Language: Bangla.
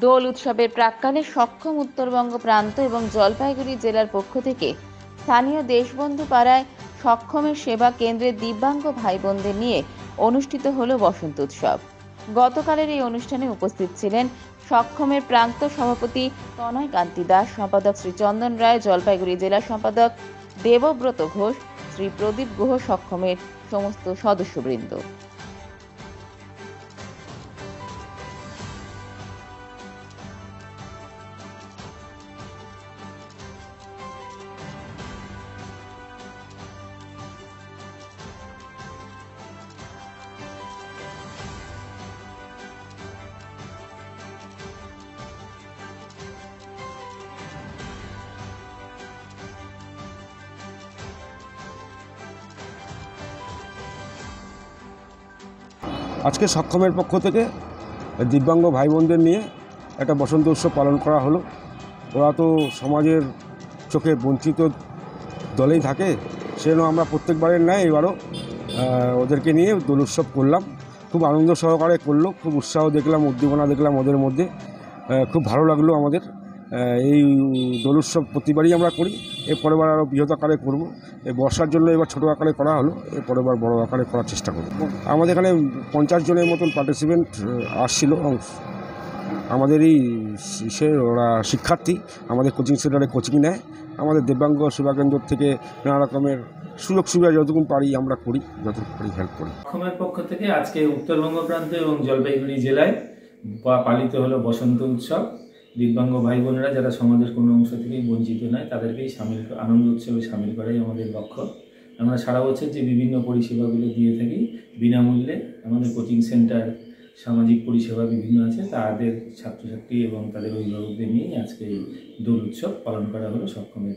দোল উৎসবের প্রাক্কালে সক্ষম উত্তরবঙ্গ প্রান্ত এবং জলপাইগুড়ি জেলার পক্ষ থেকে স্থানীয় দেশবন্ধু পাড়ায় সক্ষমের সেবা কেন্দ্রের দিব্যাঙ্গ ভাই বোনদের নিয়ে অনুষ্ঠিত হলো বসন্ত উৎসব। গতকালের এই অনুষ্ঠানে উপস্থিত ছিলেন সক্ষমের প্রান্ত সভাপতি তনয় কান্তি দাস, সম্পাদক শ্রী চন্দন রায়, জলপাইগুড়ি জেলা সম্পাদক দেবব্রত ঘোষ, শ্রী প্রদীপ গুহ, সক্ষমের সমস্ত সদস্যবৃন্দ। আজকে সক্ষমের পক্ষ থেকে দিব্যাঙ্গ ভাই বোনদের নিয়ে একটা বসন্ত উৎসব পালন করা হলো। ওরা তো সমাজের চোখে বঞ্চিত দলেই থাকে, সেজন্য আমরা প্রত্যেকবারের ন্যায় এবারও ওদেরকে নিয়ে দোল উৎসব করলাম। খুব আনন্দ সহকারে করলো, খুব উৎসাহ দেখলাম, উদ্দীপনা দেখলাম ওদের মধ্যে। খুব ভালো লাগলো আমাদের। এই দোল উৎসব প্রতিবারই আমরা করি, এর পরের বার আরও বৃহৎ আকারে করবো। এই বর্ষার জন্য এবার ছোটো আকারে করা হলো, এর পরের বার বড়ো আকারে করার চেষ্টা করব। আমাদের এখানে 50 জনের মতন পার্টিসিপেন্ট আসছিল। আমাদেরই ওরা শিক্ষার্থী, আমাদের কোচিং সেন্টারে কোচিং নেয়। আমাদের দিব্যাঙ্গ সেবা কেন্দ্র থেকে নানা রকমের সুযোগ সুবিধা যতটুকু পারি আমরা করি, যতটুকু পারি হেল্প করি। সক্ষমের পক্ষ থেকে আজকে উত্তরবঙ্গ প্রান্ত এবং জলপাইগুড়ি জেলায় পালিত হলো বসন্ত উৎসব। দিব্যাঙ্গ ভাই বোনেরা যারা সমাজের কোনো অংশ থেকেই বঞ্চিত নয়, তাদেরকেই আনন্দ উৎসবে সামিল করাই আমাদের লক্ষ্য। আমরা সারা বছর যে বিভিন্ন পরিষেবাগুলো দিয়ে থাকি বিনামূল্যে, আমাদের কোচিং সেন্টার, সামাজিক পরিষেবা বিভিন্ন আছে, তাদের ছাত্রছাত্রী এবং তাদের অভিভাবকদের নিয়ে আজকে দোল উৎসব পালন করা হলো সক্ষমের।